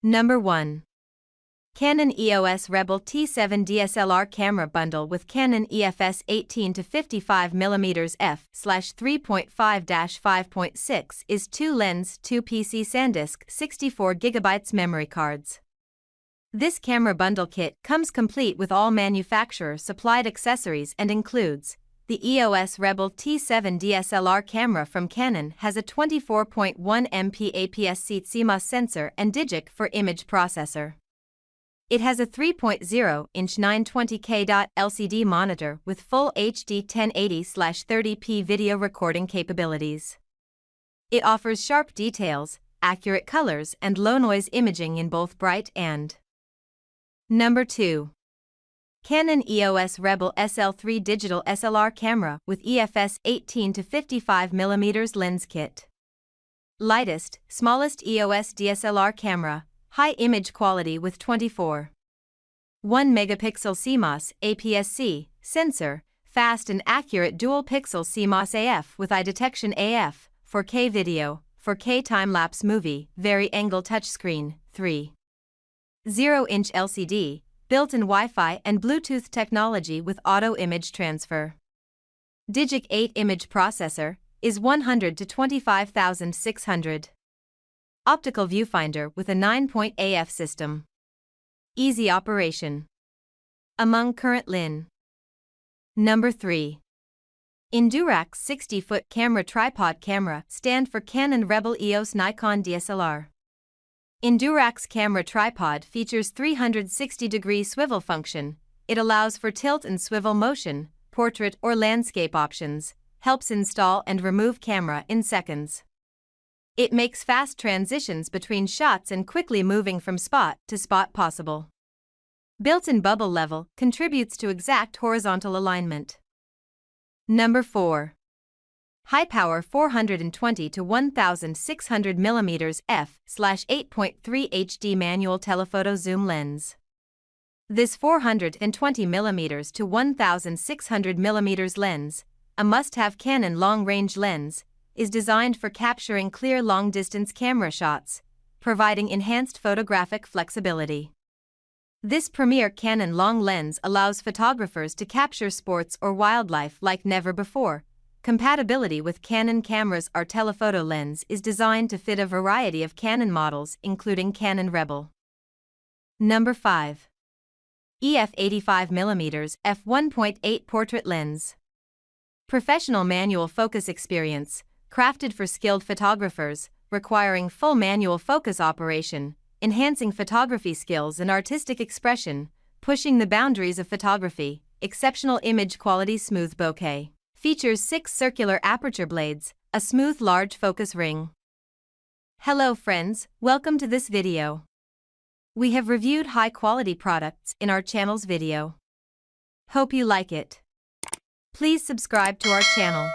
Number 1. Canon EOS Rebel T7 DSLR camera bundle with Canon EFS 18 to 55mm f/3.5-5.6 is 2 lens, 2 PC SanDisk, 64GB memory cards. This camera bundle kit comes complete with all manufacturer-supplied accessories and includes the EOS Rebel T7 DSLR camera from Canon has a 24.1MP APS-C CMOS sensor and digic for image processor. It has a 3.0-inch 920K LCD monitor with full HD 1080/30p video recording capabilities. It offers sharp details, accurate colors, and low-noise imaging in both bright and. Number 2. Canon EOS Rebel SL3 Digital SLR Camera with EFS 18 to 55mm lens kit. Lightest, smallest EOS DSLR camera, high image quality with 24.1 megapixel CMOS APS-C sensor, fast and accurate dual-pixel CMOS AF with eye detection AF, 4K video, 4K time-lapse movie, vari-angle touchscreen, 3.0-inch LCD, built-in Wi-Fi and Bluetooth technology with auto image transfer. Digic 8 image processor is 100 to 25,600. Optical viewfinder with a 9-point AF system. Easy operation. Among current LIN. Number 3. Endurax 60-foot camera tripod camera stand for Canon Rebel EOS Nikon DSLR. Endurax camera tripod features 360-degree swivel function. It allows for tilt and swivel motion, portrait or landscape options, helps install and remove camera in seconds. It makes fast transitions between shots and quickly moving from spot to spot possible. Built-in bubble level contributes to exact horizontal alignment. Number 4. High-power 420 to 1600mm f/8.3 HD manual telephoto zoom lens. This 420mm to 1600mm lens, a must-have Canon long-range lens, is designed for capturing clear long-distance camera shots, providing enhanced photographic flexibility. This premier Canon long lens allows photographers to capture sports or wildlife like never before. Compatibility with Canon cameras. Our telephoto lens is designed to fit a variety of Canon models, including Canon Rebel. Number 5. EF 85mm f1.8 portrait lens. Professional manual focus experience, crafted for skilled photographers, requiring full manual focus operation, enhancing photography skills and artistic expression, pushing the boundaries of photography, exceptional image quality. Smooth bokeh. Features 6 circular aperture blades, a smooth large focus ring. Hello friends, welcome to this video. We have reviewed high-quality products in our channel's video. Hope you like it. Please subscribe to our channel.